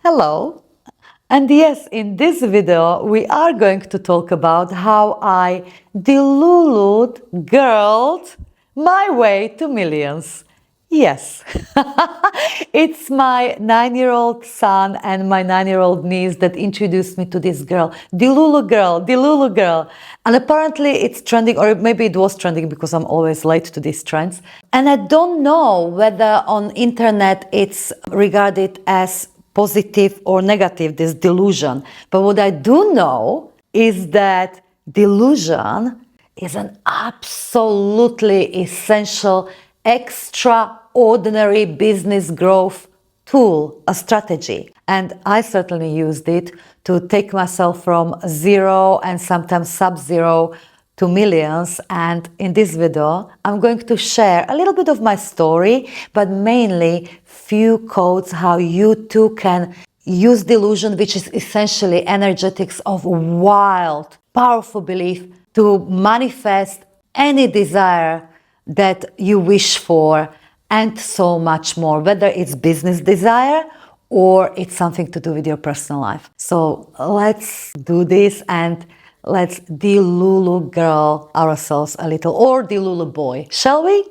Hello. And yes, in this video, we are going to talk about how I delulu'd, girled my way to millions. Yes, it's my 9-year-old son and my 9-year-old niece that introduced me to this girl, Delulu girl, Delulu girl. And apparently it's trending, or maybe it was trending because I'm always late to these trends. And I don't know whether on internet it's regarded as positive or negative, this delusion. But what I do know is that delusion is an absolutely essential, extraordinary business growth tool, a strategy. And I certainly used it to take myself from zero and sometimes sub-zero to millions. And in this video, I'm going to share a little bit of my story, but mainly few codes how you too can use delusion, which is essentially energetics of wild, powerful belief to manifest any desire that you wish for and so much more, whether it's business desire or it's something to do with your personal life. So let's do this and let's delulu girl ourselves a little, or delulu boy, shall we?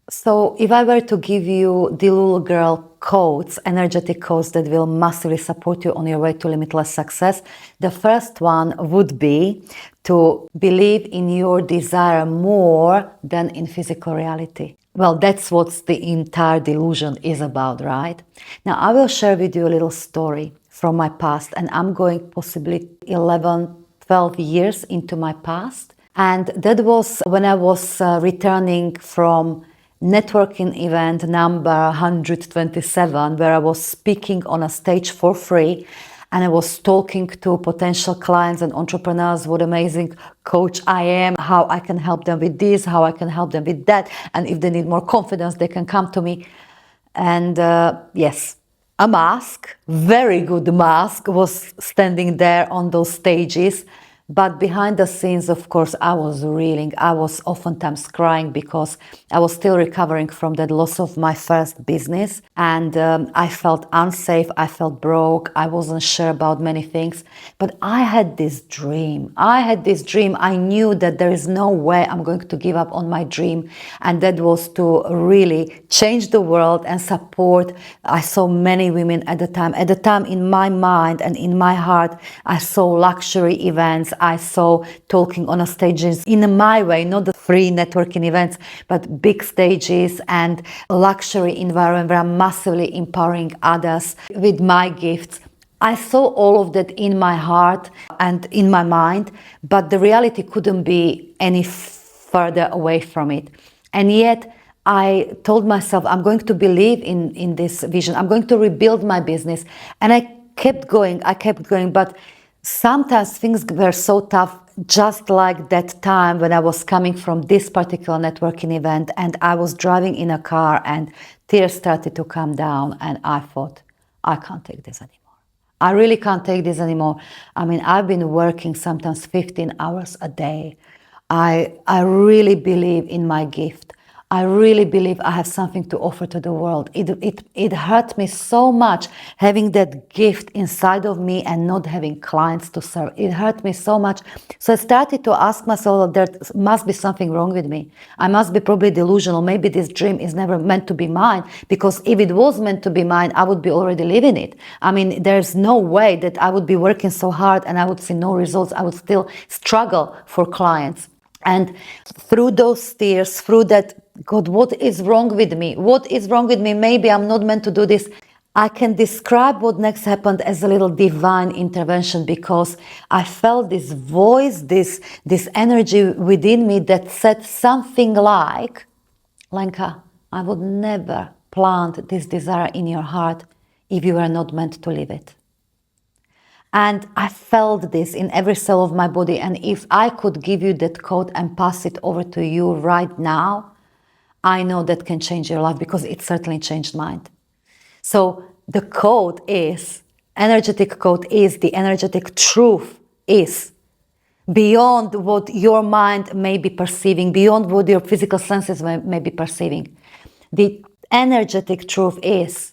So if I were to give you delulu girl codes, energetic codes that will massively support you on your way to limitless success, the first one would be to believe in your desire more than in physical reality. Well, that's what the entire delusion is about, right? Now, I will share with you a little story from my past, and I'm going possibly 11, 12 years into my past. And that was when I was returning from networking event number 127, where I was speaking on a stage for free, and I was talking to potential clients and entrepreneurs what amazing coach I am, how I can help them with this, how I can help them with that, and if they need more confidence, they can come to me. And yes, a mask, very good mask, was standing there on those stages. But behind the scenes, of course, I was reeling. I was oftentimes crying because I was still recovering from that loss of my first business. And I felt unsafe. I felt broke. I wasn't sure about many things. But I had this dream. I knew that there is no way I'm going to give up on my dream. And that was to really change the world and support. I saw many women at the time. At the time, in my mind and in my heart, I saw luxury events. I saw talking on a stages in my way, not the free networking events, but big stages and luxury environment where I'm massively empowering others with my gifts. I saw all of that in my heart and in my mind, but the reality couldn't be any further away from it. And yet I told myself, I'm going to believe in this vision. I'm going to rebuild my business. And I kept going, but sometimes things were so tough, just like that time when I was coming from this particular networking event and I was driving in a car and tears started to come down, and I thought, I can't take this anymore. I really can't take this anymore. I mean, I've been working sometimes 15 hours a day. I really believe in my gift. I really believe I have something to offer to the world. It hurt me so much having that gift inside of me and not having clients to serve. It hurt me so much. So I started to ask myself, there must be something wrong with me. I must be probably delusional. Maybe this dream is never meant to be mine, because if it was meant to be mine, I would be already living it. I mean, there's no way that I would be working so hard and I would see no results. I would still struggle for clients. And through those tears, through that, God, what is wrong with me? What is wrong with me? Maybe I'm not meant to do this. I can describe what next happened as a little divine intervention, because I felt this voice, this energy within me that said something like, Lenka, I would never plant this desire in your heart if you were not meant to live it. And I felt this in every cell of my body. And if I could give you that code and pass it over to you right now, I know that can change your life, because it certainly changed mine. So the code is, energetic code is, the energetic truth is, beyond what your mind may be perceiving, beyond what your physical senses may be perceiving. The energetic truth is,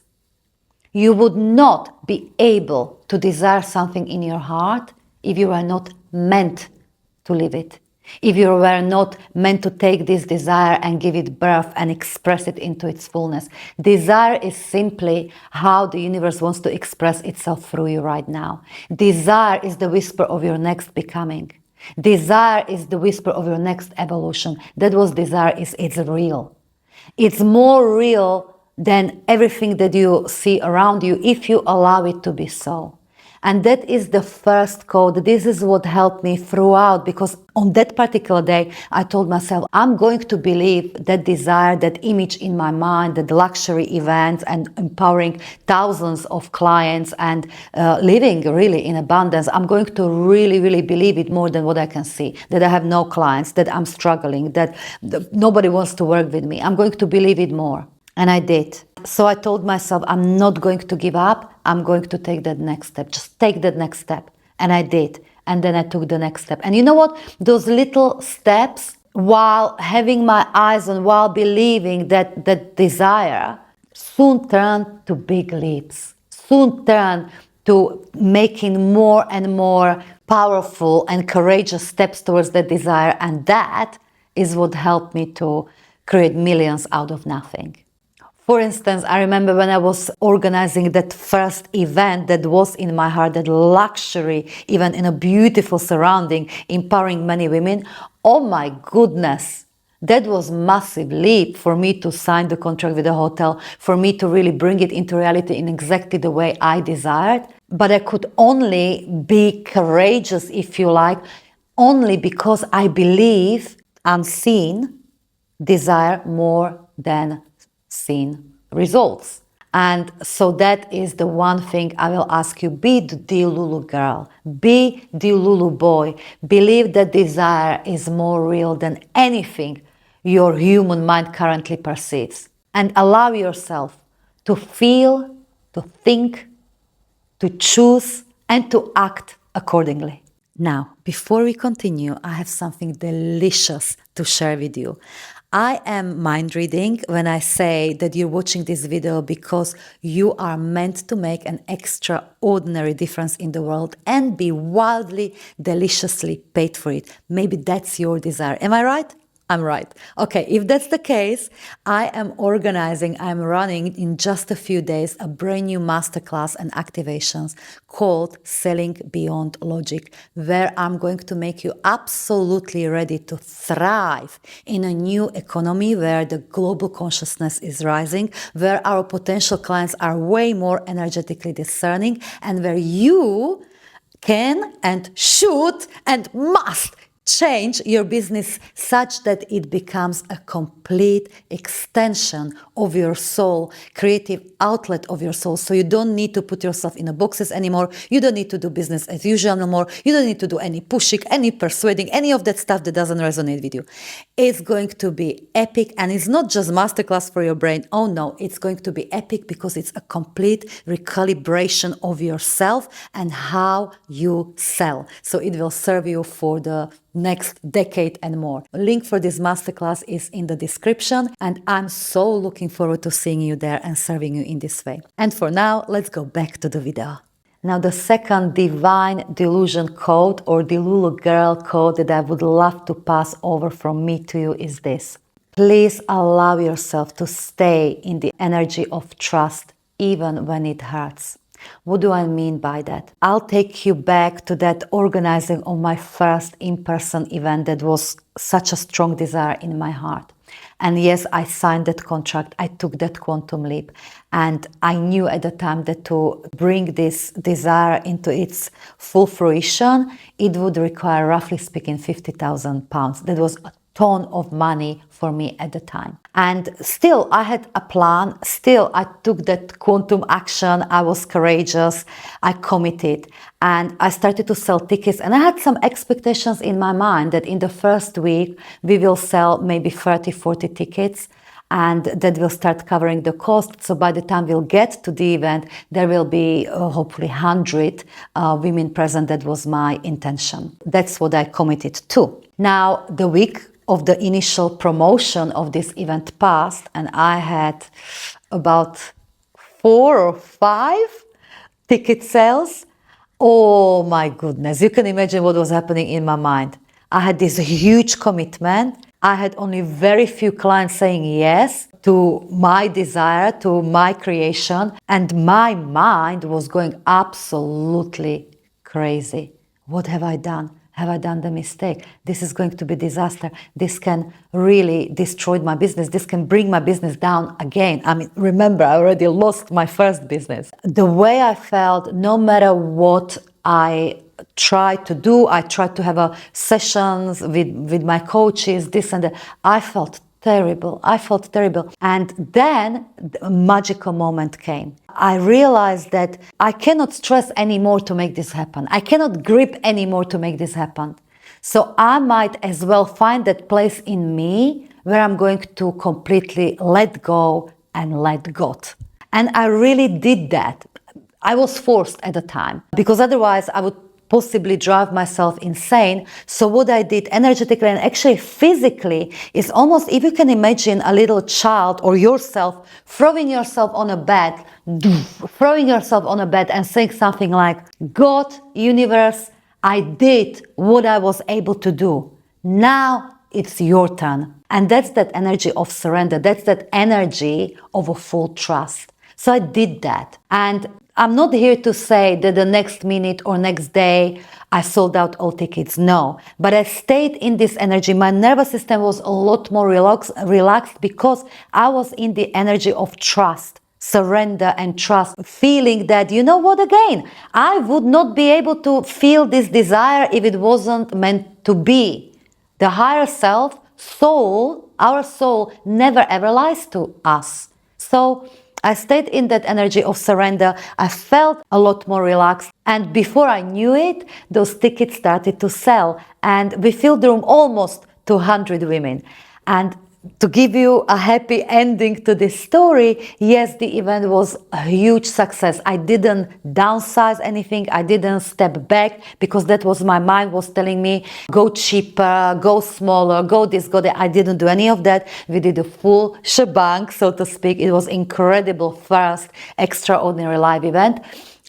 you would not be able to desire something in your heart if you are not meant to live it. If you were not meant to take this desire and give it birth and express it into its fullness. Desire is simply how the universe wants to express itself through you right now. Desire is the whisper of your next becoming. Desire is the whisper of your next evolution. That was desire is, it's real. It's more real than everything that you see around you if you allow it to be so. And that is the first code. This is what helped me throughout, because on that particular day, I told myself, I'm going to believe that desire, that image in my mind, that luxury events and empowering thousands of clients and living really in abundance. I'm going to really, really believe it more than what I can see, that I have no clients, that I'm struggling, that nobody wants to work with me. I'm going to believe it more. And I did. So I told myself, I'm not going to give up. I'm going to take that next step. Just take that next step. And I did. And then I took the next step. And you know what? Those little steps, while having my eyes on, while believing that desire, soon turned to big leaps. Soon turned to making more and more powerful and courageous steps towards that desire. And that is what helped me to create millions out of nothing. For instance, I remember when I was organizing that first event that was in my heart, that luxury event in a beautiful surrounding, empowering many women. Oh my goodness, that was massive leap for me to sign the contract with the hotel, for me to really bring it into reality in exactly the way I desired. But I could only be courageous, if you like, only because I believe unseen desire more than seen results. And so that is the one thing I will ask you. Be the delulu girl, be delulu boy. Believe that desire is more real than anything your human mind currently perceives. And allow yourself to feel, to think, to choose, and to act accordingly. Now, before we continue, I have something delicious to share with you. I am mind reading when I say that you're watching this video because you are meant to make an extraordinary difference in the world and be wildly, deliciously paid for it. Maybe that's your desire. Am I right? I'm right. Okay, if that's the case, I'm running in just a few days a brand new masterclass and activations called Selling Beyond Logic, where I'm going to make you absolutely ready to thrive in a new economy where the global consciousness is rising, where our potential clients are way more energetically discerning, and where you can and should and must change your business such that it becomes a complete extension of your soul, creative outlet of your soul. So you don't need to put yourself in a boxes anymore. You don't need to do business as usual anymore. You don't need to do any pushing, any persuading, any of that stuff that doesn't resonate with you. It's going to be epic, and it's not just masterclass for your brain. Oh no, it's going to be epic because it's a complete recalibration of yourself and how you sell. So it will serve you for the next decade and more. A link for this masterclass is in the description, and I'm so looking forward to seeing you there and serving you in this way. And for now, let's go back to the video. Now, the second Divine Delusion code or Delulu Girl code that I would love to pass over from me to you is this. Please allow yourself to stay in the energy of trust even when it hurts. What do I mean by that? I'll take you back to that organizing of my first in-person event that was such a strong desire in my heart. And yes, I signed that contract, I took that quantum leap, and I knew at the time that to bring this desire into its full fruition, it would require, roughly speaking, £50,000. That was a ton of money for me at the time. And still, I had a plan. Still, I took that quantum action. I was courageous. I committed. And I started to sell tickets. And I had some expectations in my mind that in the first week, we will sell maybe 30, 40 tickets. and that will start covering the cost. So by the time we'll get to the event, there will be hopefully 100 women present. That was my intention. That's what I committed to. Now, the week of the initial promotion of this event passed, and I had about 4 or 5 ticket sales. Oh my goodness, you can imagine what was happening in my mind. I had this huge commitment. I had only very few clients saying yes to my desire, to my creation, and my mind was going absolutely crazy. What have I done? Have I done the mistake? This is going to be disaster. This can really destroy my business. This can bring my business down again. I mean, remember, I already lost my first business. The way I felt, no matter what I tried to do, I tried to have sessions with my coaches, this and that. I felt terrible. And then a magical moment came. I realized that I cannot stress anymore to make this happen. I cannot grip anymore to make this happen. So I might as well find that place in me where I'm going to completely let go and let God. And I really did that. I was forced at the time, because otherwise I would possibly drive myself insane. So what I did energetically and actually physically is almost, if you can imagine a little child or yourself throwing yourself on a bed and saying something like, God, universe, I did what I was able to do. Now it's your turn. And that's that energy of surrender. That's that energy of a full trust. So I did that. And I'm not here to say that the next minute or next day I sold out all tickets. No, but I stayed in this energy. My nervous system was a lot more relaxed because I was in the energy of trust, surrender and trust, feeling that, you know what, again, I would not be able to feel this desire if it wasn't meant to be. The higher self, soul, our soul never ever lies to us. So I stayed in that energy of surrender. I felt a lot more relaxed. And before I knew it, those tickets started to sell. And we filled the room almost to 100 women. And to give you a happy ending to this story, yes, the event was a huge success. I didn't downsize anything. I didn't step back, because that was my mind was telling me, go cheaper, go smaller, go this, go that. I didn't do any of that. We did a full shebang, so to speak. It was incredible first, extraordinary live event.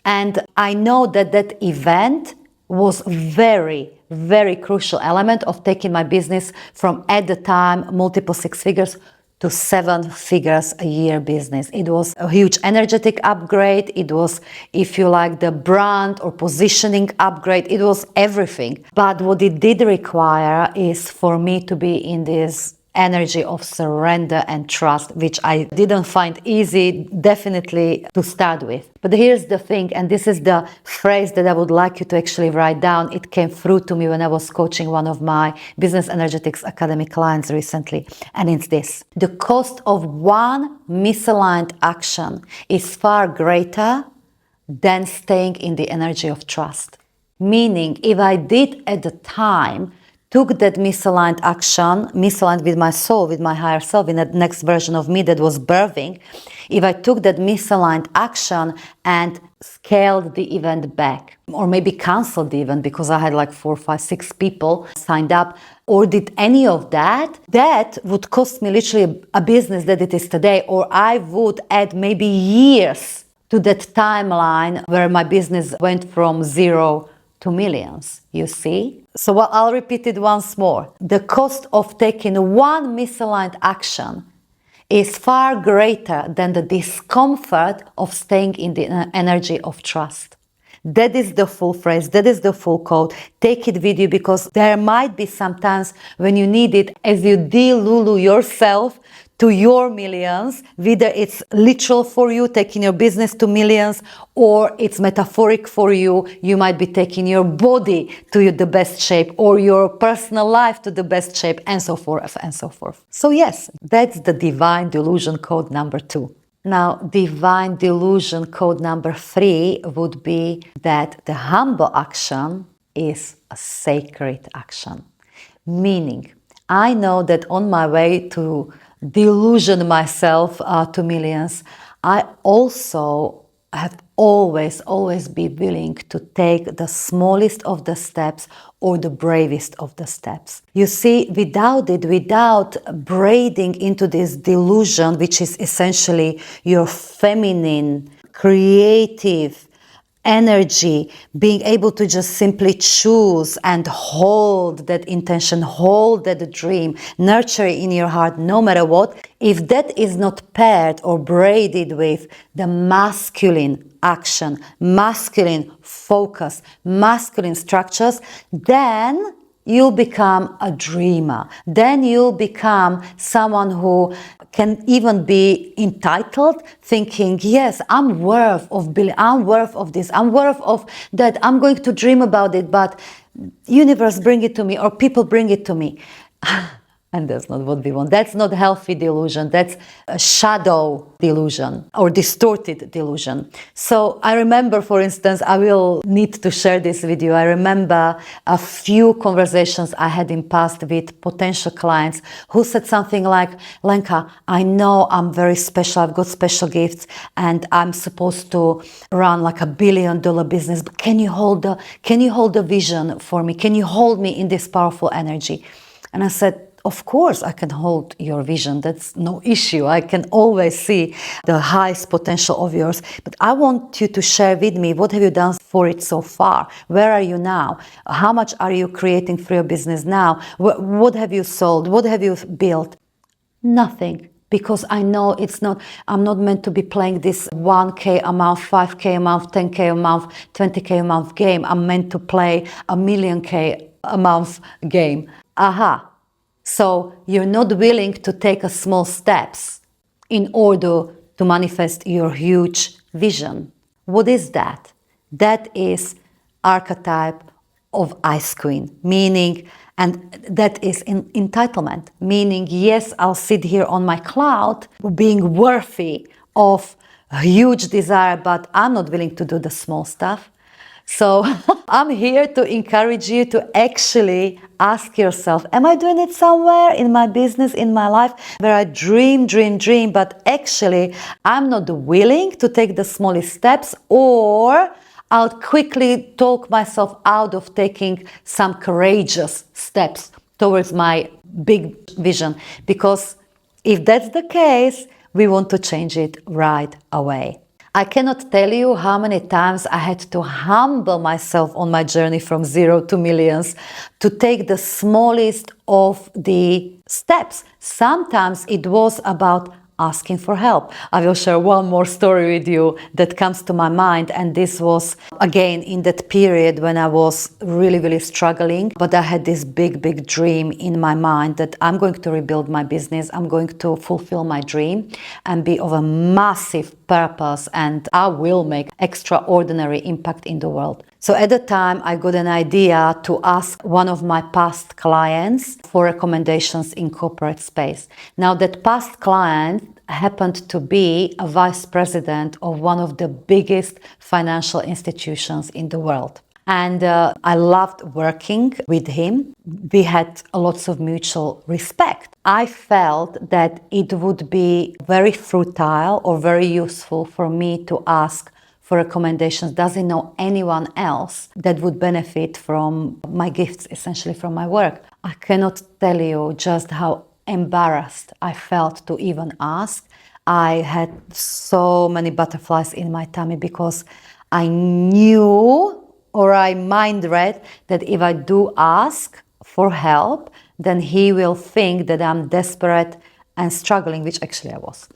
And I know that that event was very crucial element of taking my business from, at the time, multiple 6 figures to 7 figures a year business. It was a huge energetic upgrade. It was, if you like, the brand or positioning upgrade. It was everything. But what it did require is for me to be in this energy of surrender and trust, which I didn't find easy, definitely, to start with. But here's the thing, and this is the phrase that I would like you to actually write down. It came through to me when I was coaching one of my Business Energetics Academy clients recently, and it's this: the cost of one misaligned action is far greater than staying in the energy of trust. Meaning, if I did at the time took that misaligned action, misaligned with my soul, with my higher self, in that next version of me that was birthing, if I took that misaligned action and scaled the event back, or maybe canceled the event because I had like 4, 5, 6 people signed up, or did any of that, that would cost me literally a business that it is today, or I would add maybe years to that timeline where my business went from 0 to millions, you see? So I'll repeat it once more. The cost of taking one misaligned action is far greater than the discomfort of staying in the energy of trust. That is the full phrase, that is the full quote. Take it with you, because there might be some times when you need it as you delulu yourself to your millions, whether it's literal for you, taking your business to millions, or it's metaphoric for you. You might be taking your body to the best shape, or your personal life to the best shape, and so forth and so forth. So yes, that's the Divine Delusion code number 2. Now, Divine Delusion code number 3 would be that the humble action is a sacred action. Meaning, I know that on my way to delusion myself to millions, I also have always be willing to take the smallest of the steps or the bravest of the steps. You see, without braiding into this delusion, which is essentially your feminine, creative energy, being able to just simply choose and hold that intention, hold that dream, nurture it in your heart no matter what, if that is not paired or braided with the masculine action, masculine focus, masculine structures, then you'll become a dreamer. Then you'll become someone who can even be entitled, thinking, yes, I'm worth of I'm worth of this, I'm worth of that, I'm going to dream about it, but universe bring it to me or people bring it to me. And that's not what we want. That's not healthy delusion. That's a shadow delusion or distorted delusion. So I remember, for instance, I will need to share this with you. I remember a few conversations I had in past with potential clients who said something like, Lenka, I know I'm very special. I've got special gifts and I'm supposed to run like $1 billion business. But can you hold the vision for me? Can you hold me in this powerful energy? And I said, of course, I can hold your vision. That's no issue. I can always see the highest potential of yours. But I want you to share with me, what have you done for it so far? Where are you now? How much are you creating for your business now? What have you sold? What have you built? Nothing. Because I know I'm not meant to be playing this 1K a month, 5K a month, 10K a month, 20K a month game. I'm meant to play a million K a month game. Aha. So you're not willing to take a small steps in order to manifest your huge vision. What is that? That is archetype of Ice Queen, meaning, and that is entitlement, meaning, yes, I'll sit here on my cloud being worthy of a huge desire, but I'm not willing to do the small stuff. So I'm here to encourage you to actually ask yourself, am I doing it somewhere in my business, in my life, where I dream, but actually I'm not willing to take the smallest steps, or I'll quickly talk myself out of taking some courageous steps towards my big vision. Because if that's the case, we want to change it right away. I cannot tell you how many times I had to humble myself on my journey from 0 to millions to take the smallest of the steps. Sometimes it was about asking for help. I will share one more story with you that comes to my mind, and this was again in that period when I was really struggling, but I had this big dream in my mind that I'm going to rebuild my business, I'm going to fulfill my dream and be of a massive purpose, and I will make extraordinary impact in the world. So at the time I got an idea to ask one of my past clients for recommendations in corporate space. Now that past client happened to be a vice president of one of the biggest financial institutions in the world. And I loved working with him. We had lots of mutual respect. I felt that it would be very fertile or very useful for me to ask for recommendations. Does he know anyone else that would benefit from my gifts, essentially from my work? I cannot tell you just how embarrassed I felt to even ask. I had so many butterflies in my tummy because I knew, or I mind read, that if I do ask for help, then he will think that I'm desperate and struggling, which actually I was.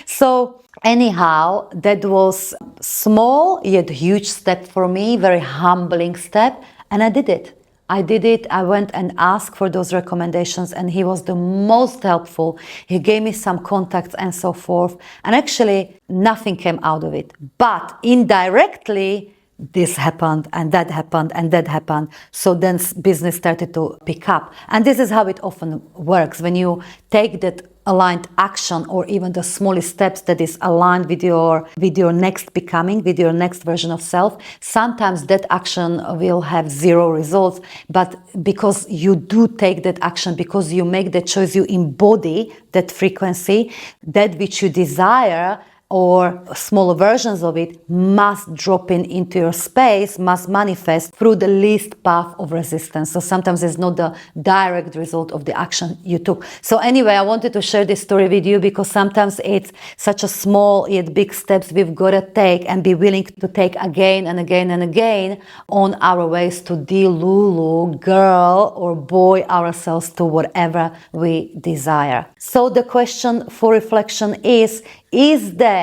So anyhow, that was small yet huge step for me, very humbling step, and I did it. I went and asked for those recommendations, and he was the most helpful. He gave me some contacts and so forth, and actually nothing came out of it. But indirectly, this happened and that happened and that happened. So then business started to pick up. And this is how it often works. When you take that aligned action or even the smallest steps that is aligned with your next becoming, with your next version of self, sometimes that action will have zero results. But because you do take that action, because you make that choice, you embody that frequency, that which you desire, or smaller versions of it, must drop into your space, must manifest through the least path of resistance. So sometimes it's not the direct result of the action you took. So anyway, I wanted to share this story with you because sometimes it's such a small yet big steps we've got to take and be willing to take again and again and again on our ways to delulu, girl or boy ourselves to whatever we desire. So the question for reflection is there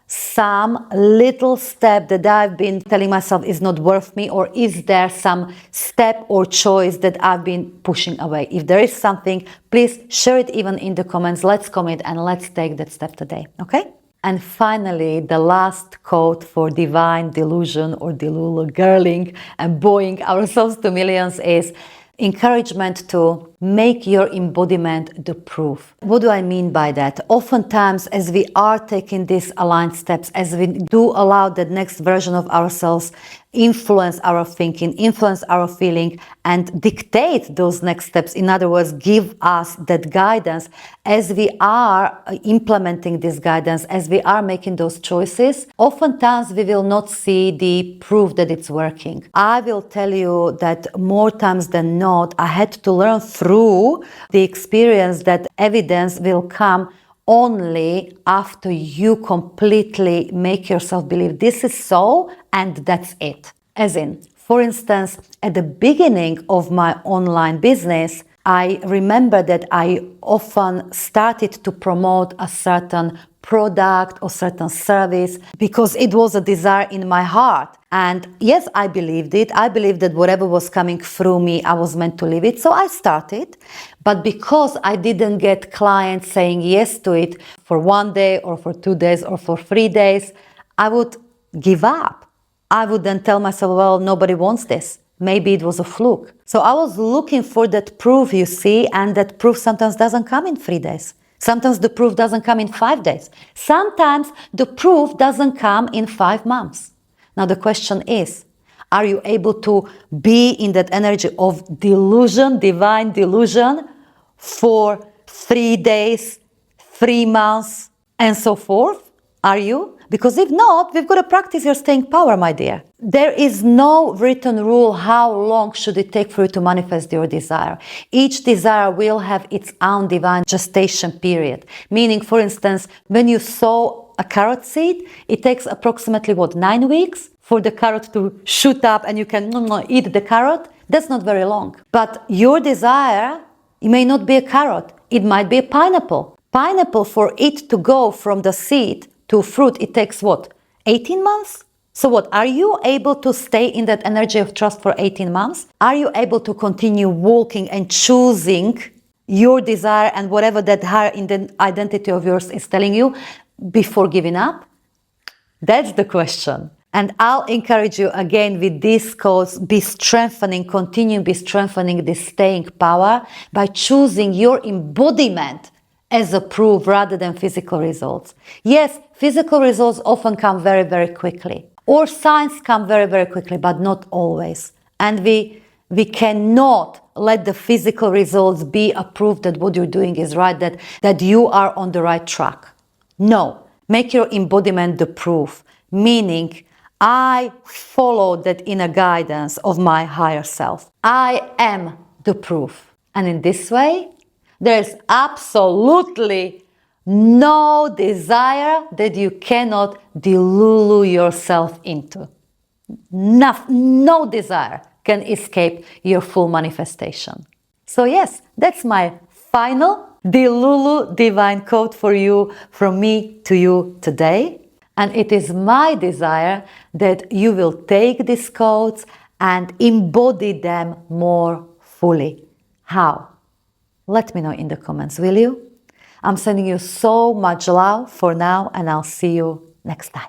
some little step that I've been telling myself is not worth me, or is there some step or choice that I've been pushing away? If there is something, please share it even in the comments. Let's comment and let's take that step today, okay? And finally, the last quote for divine delusion or delulu girling and boying ourselves to millions is encouragement to make your embodiment the proof. What do I mean by that? Oftentimes, as we are taking these aligned steps, as we do allow the next version of ourselves influence our thinking, influence our feeling, and dictate those next steps, in other words, give us that guidance, as we are implementing this guidance, as we are making those choices, oftentimes we will not see the proof that it's working. I will tell you that more times than not, I had to learn through the experience that evidence will come only after you completely make yourself believe this is so and that's it. As in, for instance, at the beginning of my online business, I remember that I often started to promote a certain product or certain service because it was a desire in my heart. And yes, I believed it. I believed that whatever was coming through me, I was meant to live it. So I started. But because I didn't get clients saying yes to it for 1 day or for 2 days or for 3 days, I would give up. I would then tell myself, well, nobody wants this. Maybe it was a fluke. So I was looking for that proof, you see, and that proof sometimes doesn't come in 3 days. Sometimes the proof doesn't come in 5 days. Sometimes the proof doesn't come in 5 months. Now the question is, are you able to be in that energy of delusion, divine delusion, for 3 days, 3 months, and so forth? Are you? Because if not, we've got to practice your staying power, my dear. There is no written rule how long should it take for you to manifest your desire. Each desire will have its own divine gestation period. Meaning, for instance, when you sow a carrot seed, it takes approximately, 9 weeks for the carrot to shoot up and you can eat the carrot? That's not very long. But your desire, it may not be a carrot. It might be a pineapple. Pineapple, for it to go from the seed to fruit, it takes 18 months? So are you able to stay in that energy of trust for 18 months? Are you able to continue walking and choosing your desire and whatever that higher identity of yours is telling you before giving up? That's the question. And I'll encourage you again with this course, continue be strengthening this staying power by choosing your embodiment as a proof rather than physical results. Yes, physical results often come very, very quickly. Or signs come very, very quickly, but not always. And we cannot let the physical results be a proof that what you're doing is right, that you are on the right track. No, make your embodiment the proof, meaning I follow that inner guidance of my higher self. I am the proof. And in this way, there's absolutely no desire that you cannot delulu yourself into. No desire can escape your full manifestation. So yes, that's my final delulu divine quote for you, from me to you today. And it is my desire that you will take these quotes and embody them more fully. How? Let me know in the comments, will you? I'm sending you so much love for now, and I'll see you next time.